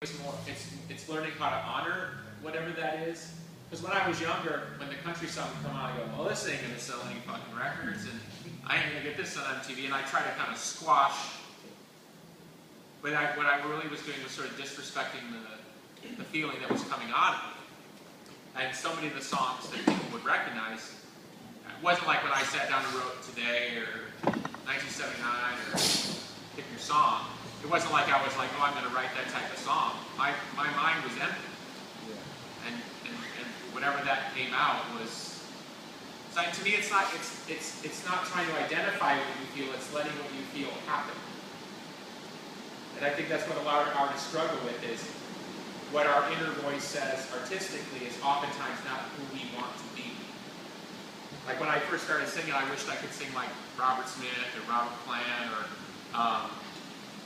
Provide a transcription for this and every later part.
It's learning how to honor whatever that is. Because when I was younger, when the country song would come on, I go, well, this ain't going to sell any fucking records, and I ain't going to get this on MTV, and I try to kind of squash. But what I really was doing was sort of disrespecting the feeling that was coming out of me. And so many of the songs that people would recognize, it wasn't like when I sat down and wrote Today or 1979 or Pick Your Song. It wasn't like I was like, oh, I'm going to write that type of song. My mind was empty. Yeah. And whatever that came out was, so to me, it's not trying to identify what you feel, it's letting what you feel happen. And I think that's what a lot of artists struggle with, is what our inner voice says artistically is oftentimes not who we want to be. Like when I first started singing, I wished I could sing like Robert Smith or Robert Plant or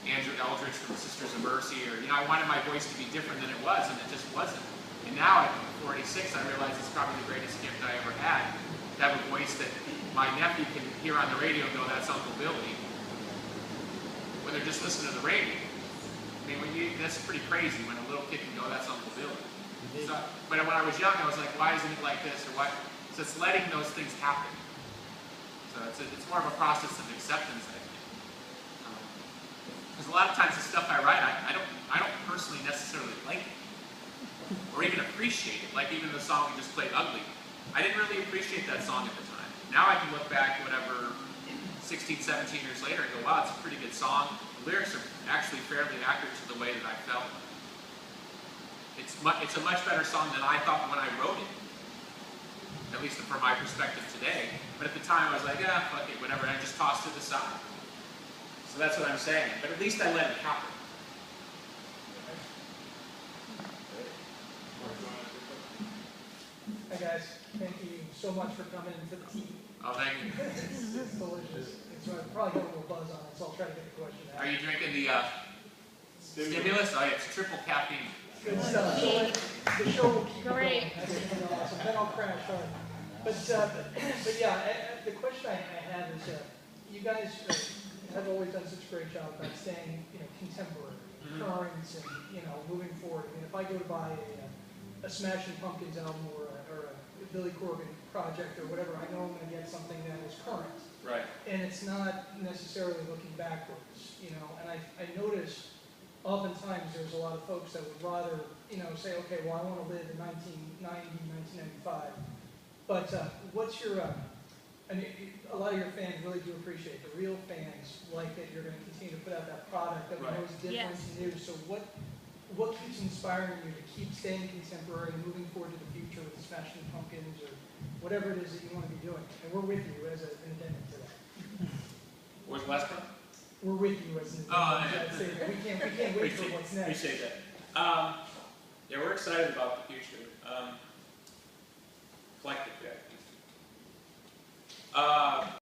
Andrew Eldridge from the Sisters of Mercy, or I wanted my voice to be different than it was, and it just wasn't. And now at 46, I realize it's probably the greatest gift I ever had, to have a voice that my nephew can hear on the radio and go, that's Uncle Billy, when they're just listening to the radio. I mean, that's pretty crazy when a little kid can go, that's Uncle Billy. So, but when I was young, I was like, why isn't it like this, or what? So it's letting those things happen. So it's more of a process of acceptance, I think. Because a lot of times the stuff I write, I don't personally necessarily like it, or even appreciate it. Like even the song we just played, Ugly. I didn't really appreciate that song at the time. Now I can look back, whatever, 16, 17 years later, and go, wow, it's a pretty good song. The lyrics are actually fairly accurate to the way that I felt. It's a much better song than I thought when I wrote it, at least from my perspective today. But at the time, I was like, ah, fuck it, whatever, and I just tossed it aside. So that's what I'm saying. But at least I let it happen. Hi guys, thank you so much for coming to the tea. Oh, thank you. It's delicious. So I've probably got a little buzz on it, so I'll try to get the question out. Are you drinking the stimulus? Oh, yeah, it's triple caffeine. Good stuff. So the show will keep going. That's awesome. Then I'll crash hard. But yeah, the question I had is, you guys have always done such a great job about staying, contemporary, current, and moving forward. I mean, if I go to buy a Smashing Pumpkins album or a Billy Corgan project or whatever, I know I'm going to get something that is current. Right. And it's not necessarily looking backwards, And I notice oftentimes there's a lot of folks that would rather, say, okay, well, I want to live in 1990, 1995. But what's your, I mean, a lot of your fans really do appreciate, the real fans like that you're going to continue to put out that product that we know is different and new. So what keeps inspiring you to keep staying contemporary, moving forward to the future with the Smashing Pumpkins or whatever it is that you want to be doing? And we're with you as an attendant today. Where's the last part? We're with you as an attendant. We can't wait for what's next. Appreciate that. Yeah, we're excited about the future. Collectively, I think.